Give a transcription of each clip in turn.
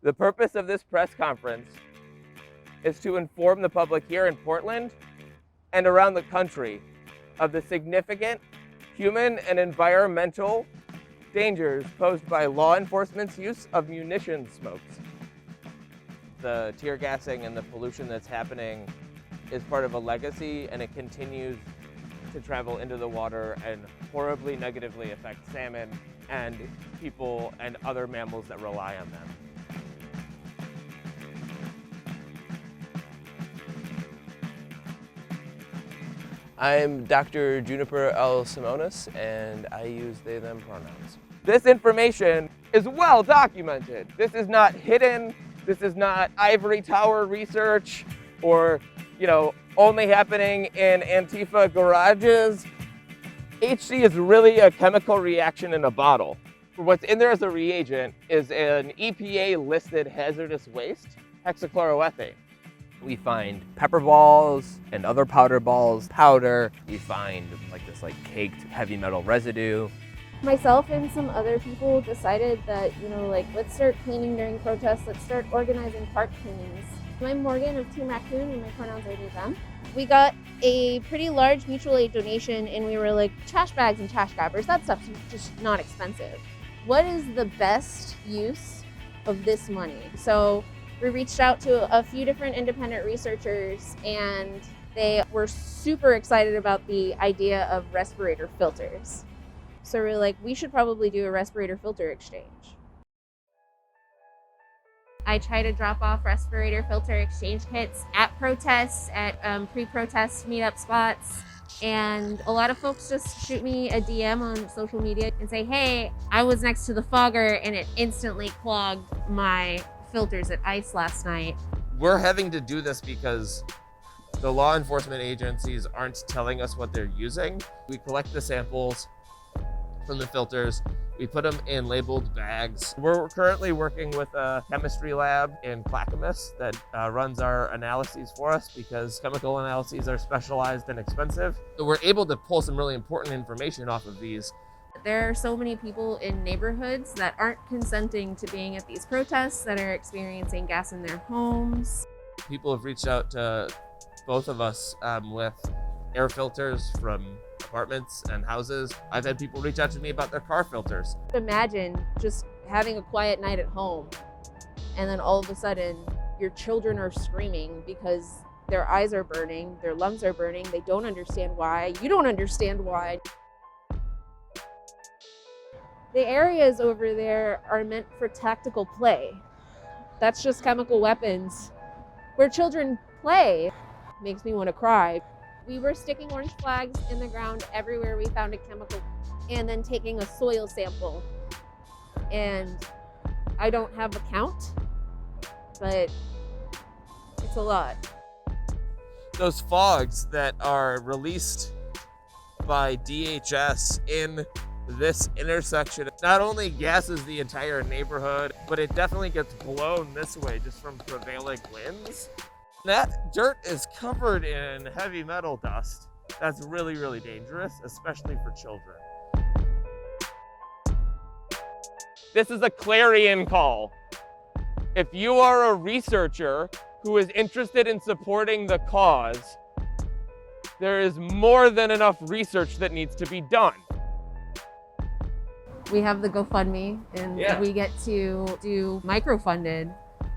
The purpose of this press conference is to inform the public here in Portland and around the country of the significant human and environmental dangers posed by law enforcement's use of munition smokes. The tear gassing and the pollution that's happening is part of a legacy, and it continues to travel into the water and horribly negatively affect salmon and people and other mammals that rely on them. I'm Dr. Juniper L. Simonis, and I use they, them pronouns. This information is well documented. This is not hidden. This is not ivory tower research or, only happening in Antifa garages. HC is really a chemical reaction in a bottle. What's in there as a reagent is an EPA-listed hazardous waste, hexachloroethane. We find pepper balls and other powder balls, powder. We find this caked heavy metal residue. Myself and some other people decided that, let's start cleaning during protests. Let's start organizing park cleanings. I'm Morgan of TeamRaccoon, and my pronouns are they, them. We got a pretty large mutual aid donation, and we were like, trash bags and trash grabbers, that stuff's just not expensive. What is the best use of this money? So we reached out to a few different independent researchers, and they were super excited about the idea of respirator filters. So we're like, we should probably do a respirator filter exchange. I try to drop off respirator filter exchange kits at protests, at pre-protest meetup spots. And a lot of folks just shoot me a DM on social media and say, hey, I was next to the fogger and it instantly clogged my filters at ICE last night. We're having to do this because the law enforcement agencies aren't telling us what they're using. We collect the samples from the filters. We put them in labeled bags. We're currently working with a chemistry lab in Clackamas that runs our analyses for us because chemical analyses are specialized and expensive. So we're able to pull some really important information off of these. There are so many people in neighborhoods that aren't consenting to being at these protests, that are experiencing gas in their homes. People have reached out to both of us with air filters from apartments and houses. I've had people reach out to me about their car filters. Imagine just having a quiet night at home, and then all of a sudden your children are screaming because their eyes are burning, their lungs are burning, they don't understand why, you don't understand why. The areas over there are meant for tactical play. That's just chemical weapons. Where children play makes me want to cry. We were sticking orange flags in the ground everywhere we found a chemical, and then taking a soil sample. And I don't have a count, but it's a lot. Those fogs that are released by DHS in this intersection not only gasses the entire neighborhood, but it definitely gets blown this way just from prevailing winds. That dirt is covered in heavy metal dust. That's really, really dangerous, especially for children. This is a clarion call. If you are a researcher who is interested in supporting the cause, there is more than enough research that needs to be done. We have the GoFundMe, and we get to do micro-funded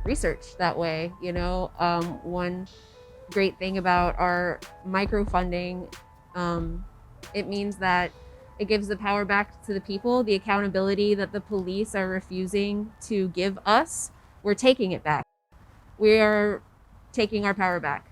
research that way. One great thing about our micro-funding, it means that it gives the power back to the people. The accountability that the police are refusing to give us, we're taking it back. We are taking our power back.